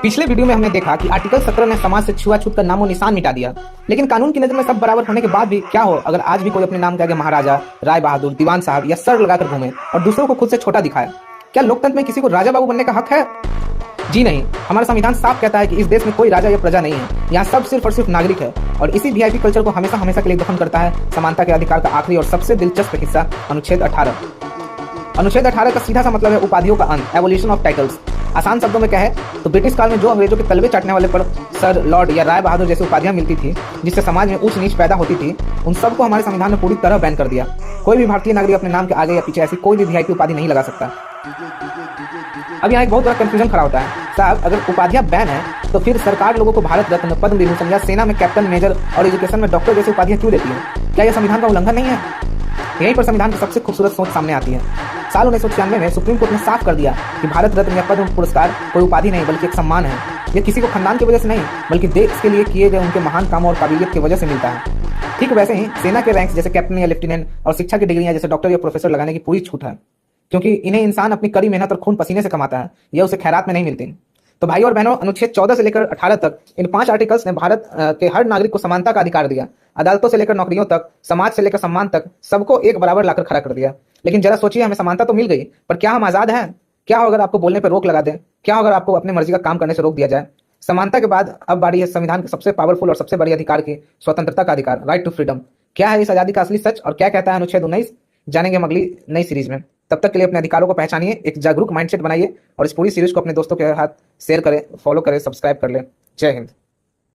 पिछले वीडियो में हमने देखा कि आर्टिकल 17 ने समाज से छुआछूत का नामो निशान मिटा दिया। लेकिन कानून की नजर में सब बराबर होने के बाद भी क्या हो अगर आज भी कोई अपने नाम के आगे महाराजा, राय बहादुर, दीवान साहब या सर लगाकर घूमे और दूसरों को खुद से छोटा दिखाए? क्या लोकतंत्र में किसी को राजा बाबू बनने का हक है? जी नहीं। हमारा संविधान साफ कहता है कि इस देश में कोई राजा या प्रजा नहीं है, यहाँ सब सिर्फ और सिर्फ नागरिक है। और इसी वीआईपी कल्चर को हमेशा हमेशा के लिए दफन करता है समानता के अधिकार का आखिरी और सबसे दिलचस्प हिस्सा अनुच्छेद 18। अनुच्छेद 18 का सीधा सा मतलब है उपाधियों का अंत, एवोल्यूशन ऑफ टाइटल्स। आसान शब्दों में कहे तो ब्रिटिश काल में जो अंग्रेजों के तलवे चाटने वाले पर सर, लॉर्ड या राय बहादुर जैसी उपाधियां मिलती थी, जिससे समाज में ऊंच नीच पैदा होती थी, उन सबको हमारे संविधान ने पूरी तरह बैन कर दिया। कोई भी भारतीय नागरिक अपने नाम के आगे या पीछे ऐसी कोई भी वीआईपी उपाधि नहीं लगा सकता। अब यहाँ एक बहुत बड़ा कंफ्यूजन खड़ा होता है। साहब, अगर उपाधियां बैन है तो फिर सरकार लोगों को भारत रत्न, पद्म विभूषण या सेना में कैप्टन, मेजर और एजुकेशन में डॉक्टर जैसी उपाधियां क्यों देती है? क्या यह संविधान का उल्लंघन नहीं है? यहीं पर संविधान की सबसे खूबसूरत सोच सामने आती है। साल 1996 में सुप्रीम कोर्ट ने साफ कर दिया कि भारत रत्न या पद्म पुरस्कार कोई उपाधि नहीं बल्कि एक सम्मान है। यह किसी को खानदान की वजह से नहीं बल्कि देश के लिए किए गए उनके महान कामों और काबिलियत की वजह से मिलता है। ठीक वैसे ही सेना के रैंक्स जैसे कैप्टन या लेफ्टिनेंट और शिक्षा की डिग्रियां जैसे डॉक्टर या प्रोफेसर लगाने की पूरी छूट है, क्योंकि इन्हें इंसान अपनी कड़ी मेहनत और खून पसीने से कमाता है, यह उसे खैरात में नहीं मिलती। तो भाई और बहनों, अनुच्छेद 14 से लेकर 18 तक इन 5 आर्टिकल्स ने भारत के हर नागरिक को समानता का अधिकार दिया। अदालतों से लेकर नौकरियों तक, समाज से लेकर सम्मान तक, सबको एक बराबर लाकर खड़ा कर दिया। लेकिन जरा सोचिए, हमें समानता तो मिल गई, पर क्या हम आजाद हैं? क्या हो अगर आपको बोलने पर रोक लगा दें? क्या हो अगर आपको अपनी मर्जी का काम करने से रोक दिया जाए? समानता के बाद अब बारी है संविधान के सबसे पावरफुल और सबसे बड़ी अधिकार की, स्वतंत्रता का अधिकार, राइट टू फ्रीडम। क्या है इस आजादी का असली सच और क्या कहता है अनुच्छेद 19? जानेंगे हम अगली नई सीरीज में। तब तक के लिए अपने अधिकारों को पहचानिए, एक जागरूक माइंडसेट बनाइए और इस पूरी सीरीज को अपने दोस्तों के साथ शेयर करें, फॉलो करें, सब्सक्राइब कर लें। जय हिंद।